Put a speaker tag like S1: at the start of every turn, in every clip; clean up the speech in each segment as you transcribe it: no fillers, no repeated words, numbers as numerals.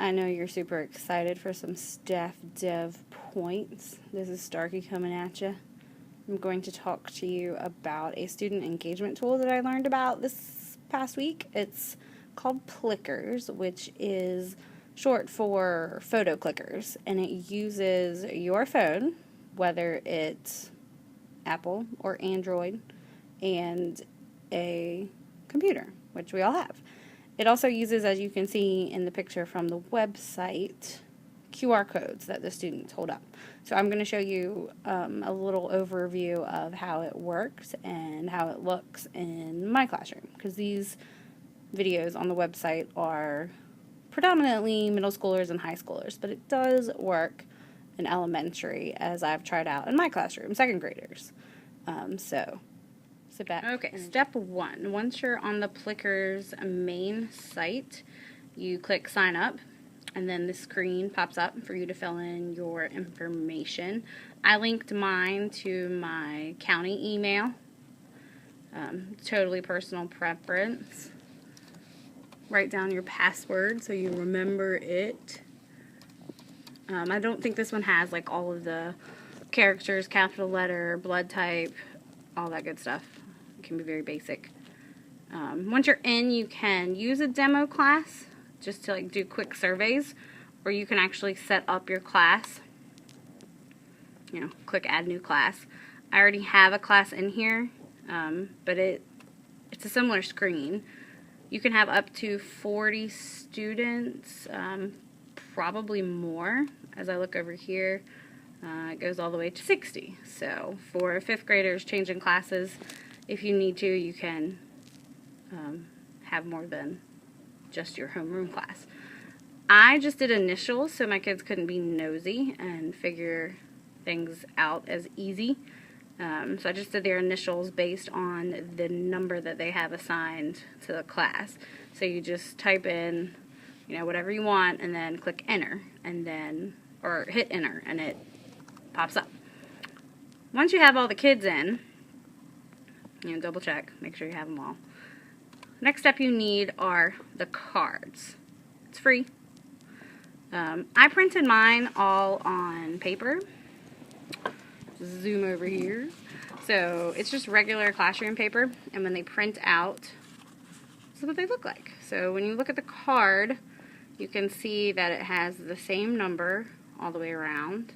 S1: I know you're super excited for some staff dev points. This is Starkey coming at you. I'm going to talk to you about a student engagement tool that I learned about this past week. It's called Plickers, which is short for photo clickers, and it uses your phone, whether it's Apple or Android, and a computer, which we all have. It also uses, as you can see in the picture from the website, QR codes that the students hold up. So I'm going to show you a little overview of how it works and how it looks in my classroom, because these videos on the website are predominantly middle schoolers and high schoolers, but it does work in elementary, as I've tried out in my classroom, second graders. So sit back. Okay, step one. Once you're on the Plickers main site, you click sign up, and then the screen pops up for you to fill in your information. I linked mine to my county email. Totally personal preference. Write down your password so you remember it. I don't think this one has like all of the characters, capital letter, blood type, all that good stuff. It can be very basic. Once you're in, you can use a demo class just to like do quick surveys, or you can actually set up your class. You know, click add new class. I already have a class in here, but it's a similar screen. You can have up to 40 students, probably more. As I look over here, it goes all the way to 60. So for fifth graders changing classes, if you need to, you can have more than just your homeroom class. I just did initials so my kids couldn't be nosy and figure things out as easy. So I just did their initials based on the number that they have assigned to the class. So you just type in, you know, whatever you want, and then click enter, and then, or hit enter, and it pops up. Once you have all the kids in, you know, double check, make sure you have them all. Next step you need are the cards. It's free. I printed mine all on paper. Zoom over here. So it's just regular classroom paper, and when they print out, this is what they look like. So when you look at the card, you can see that it has the same number all the way around,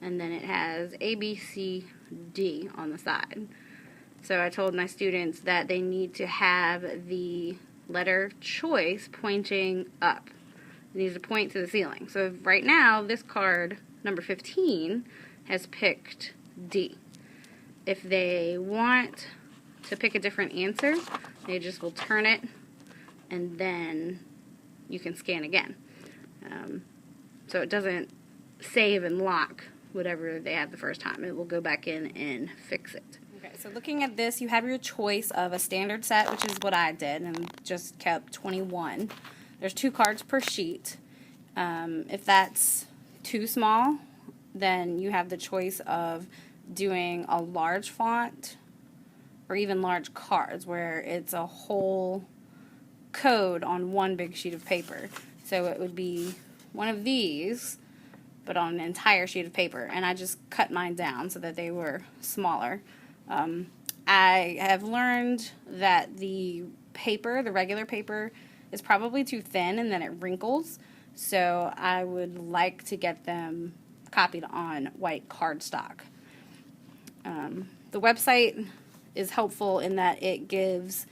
S1: and then it has A, B, C, D on the side. So I told my students that they need to have the letter choice pointing up. It needs to point to the ceiling. So right now, this card, number 15, has picked D. If they want to pick a different answer, they just will turn it, and then you can scan again. So it doesn't save and lock whatever they had the first time. It will go back in and fix it. Okay, so looking at this, you have your choice of a standard set, which is what I did, and just kept 21. There's 2 cards per sheet. If that's too small, then you have the choice of doing a large font or even large cards where it's a whole code on one big sheet of paper. So it would be one of these, but on an entire sheet of paper. And I just cut mine down so that they were smaller. I have learned that the paper, the regular paper, is probably too thin and then it wrinkles. So I would like to get them copied on white cardstock. The website is helpful in that it gives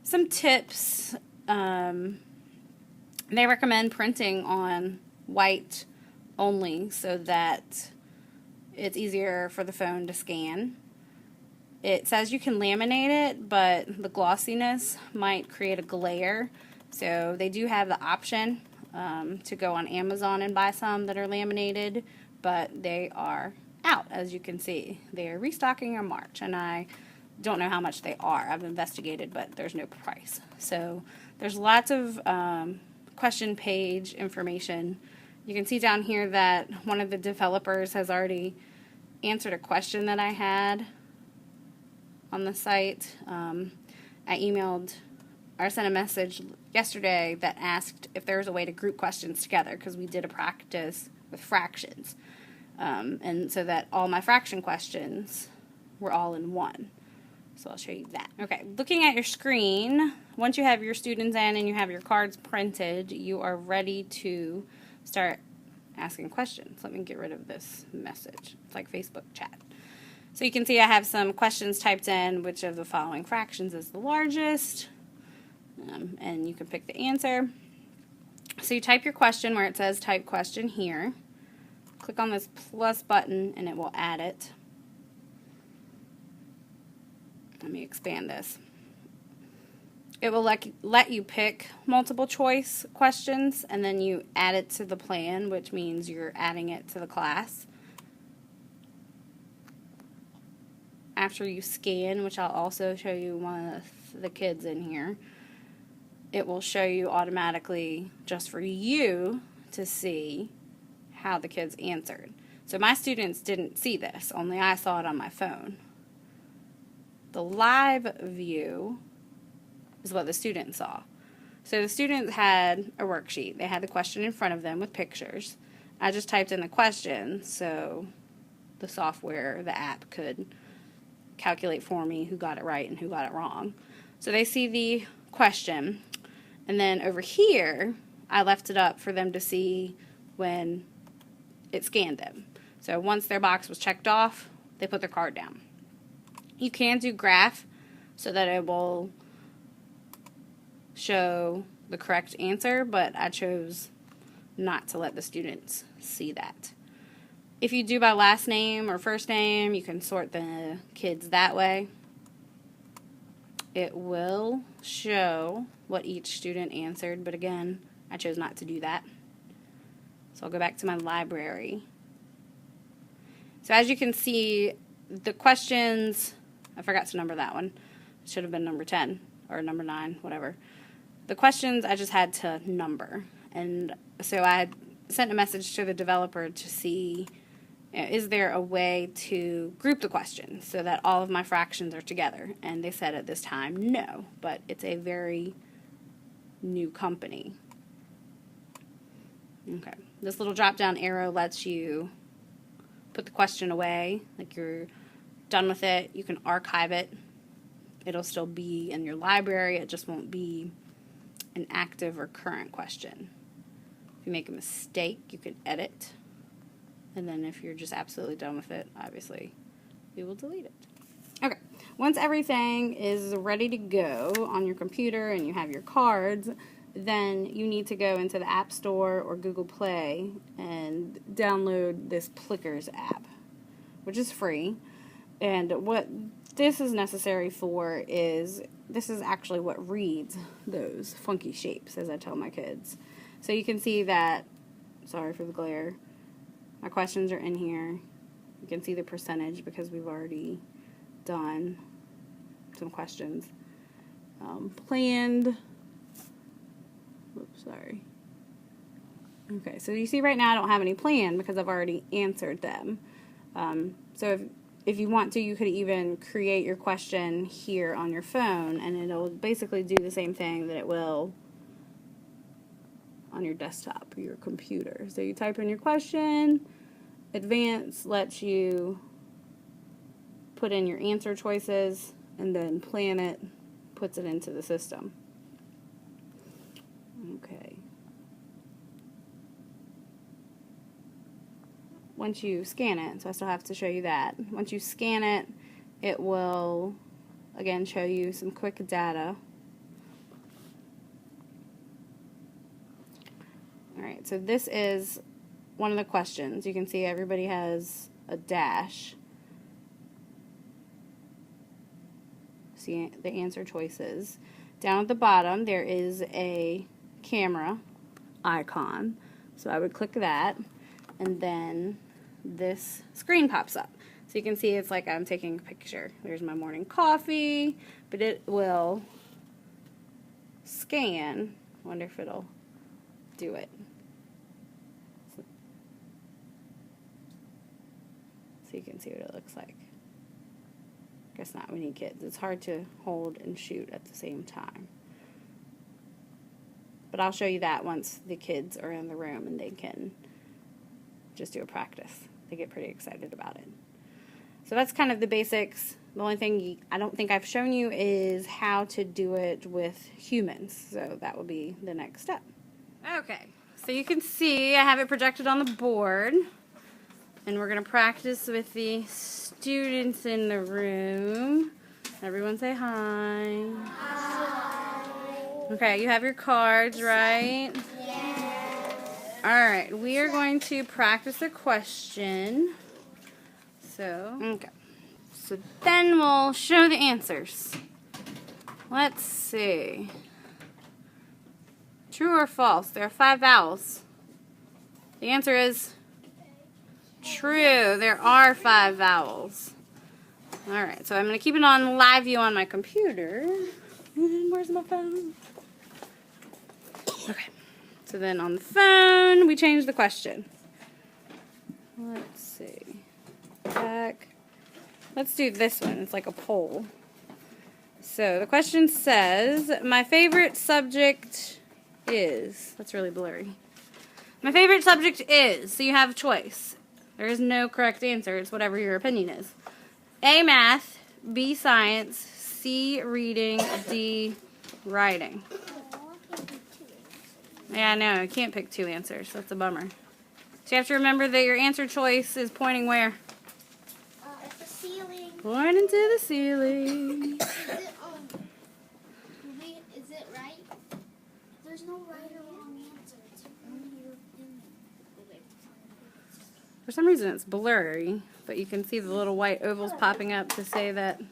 S1: some tips. They recommend printing on white only so that it's easier for the phone to scan. It says you can laminate it, but the glossiness might create a glare. So they do have the option to go on Amazon and buy some that are laminated, but they are out, as you can see. They are restocking in March, and I don't know how much they are. I've investigated, but there's no price. So there's lots of question page information. You can see down here that one of the developers has already answered a question that I had on the site. I emailed I sent a message yesterday that asked if there was a way to group questions together, because we did a practice with fractions. And so that all my fraction questions were all in one. So I'll show you that. Okay, looking at your screen, once you have your students in and you have your cards printed, you are ready to start asking questions. Let me get rid of this message. It's like Facebook chat. So you can see I have some questions typed in. Which of the following fractions is the largest? And you can pick the answer. So you type your question where it says type question here. Click on this plus button and it will add it. Let me expand this. It will let you pick multiple choice questions, and then you add it to the plan, which means you're adding it to the class. After you scan, which I'll also show you one of the kids in here, it will show you automatically just for you to see how the kids answered. So my students didn't see this, only I saw it on my phone. The live view is what the students saw. So the students had a worksheet. They had the question in front of them with pictures. I just typed in the question so the software, the app, could calculate for me who got it right and who got it wrong. So they see the question, and then over here I left it up for them to see when it scanned them. So once their box was checked off, they put their card down. You can do graph so that it will show the correct answer, but I chose not to let the students see that. If you do by last name or first name, you can sort the kids that way. It will show what each student answered, but again, I chose not to do that. So I'll go back to my library. So as you can see, the questions, I forgot to number that one. It should have been number 10 or number 9, whatever. The questions I just had to number. And so I sent a message to the developer to see, is there a way to group the questions so that all of my fractions are together? And they said at this time, no, but it's a very new company. Okay, this little drop-down arrow lets you put the question away, like you're done with it. You can archive it. It'll still be in your library. It just won't be an active or current question. If you make a mistake, you can edit. And then if you're just absolutely done with it, obviously, you will delete it. Okay, once everything is ready to go on your computer and you have your cards, then you need to go into the App Store or Google Play and download this Plickers app, which is free. And what this is necessary for is, this is actually what reads those funky shapes, as I tell my kids. So you can see that, sorry for the glare, my questions are in here. You can see the percentage because we've already done some questions. Planned, oops, sorry. Okay, so you see right now I don't have any planned because I've already answered them. So if you want to, you could even create your question here on your phone, and it'll basically do the same thing that it will on your desktop or your computer. So you type in your question. Advanced lets you put in your answer choices, and then Planet puts it into the system. Okay. Once you scan it, so I still have to show you that. Once you scan it, it will, again, show you some quick data. Alright, so this is one of the questions. You can see everybody has a dash. See the answer choices. Down at the bottom, there is a camera icon. So I would click that, and then this screen pops up. So you can see it's like I'm taking a picture. There's my morning coffee, but it will scan. I wonder if it'll do it. So you can see what it looks like. Guess not, we need kids. It's hard to hold and shoot at the same time. But I'll show you that once the kids are in the room and they can just do a practice. They get pretty excited about it. So that's kind of the basics. The only thing I don't think I've shown you is how to do it with humans. So that will be the next step. Okay, so you can see I have it projected on the board. And we're going to practice with the students in the room. Everyone say hi. Hi. Okay, you have your cards, right?
S2: Yes.
S1: Alright, we are going to practice a question. Okay. So then we'll show the answers. Let's see. True or false? There are 5 vowels. The answer is true. There are 5 vowels. Alright, so I'm going to keep it on live view on my computer. Where's my phone? Okay. So then on the phone, we change the question. Let's see. Back. Let's do this one. It's like a poll. So the question says, my favorite subject is... That's really blurry. My favorite subject is... So you have a choice. There is no correct answer. It's whatever your opinion is. A, math. B, science. C, reading. D, writing. Yeah, I know. I can't pick 2 answers. That's a bummer. So you have to remember that your answer choice is pointing where?
S2: At the ceiling.
S1: Pointing to the ceiling.
S2: Is it right? There's no right or wrong answer. It's only your opinion.
S1: For some reason it's blurry, but you can see the little white ovals popping up to say that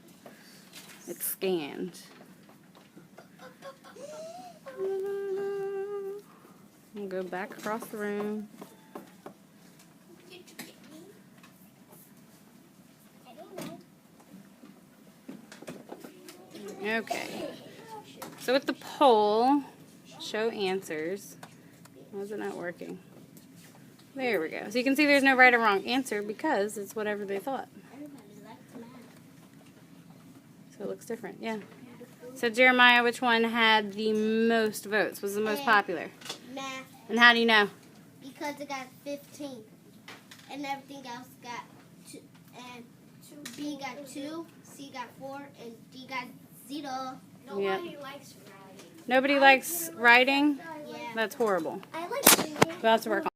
S1: it's scanned. We'll go back across the room.
S2: I don't know.
S1: Okay. So with the poll, show answers. Why is it not working? There we go. So you can see there's no right or wrong answer because it's whatever they thought.
S2: Everybody likes math.
S1: So it looks different, yeah. So Jeremiah, which one had the most votes? Was the most popular?
S2: Math.
S1: And how do you know?
S2: Because it got 15. And everything else got 2. And B got 2, C got 4, and D got 0.
S1: Nobody
S2: likes writing.
S1: Nobody likes writing?
S2: Yeah.
S1: That's horrible.
S2: I like reading.
S1: We'll have to work on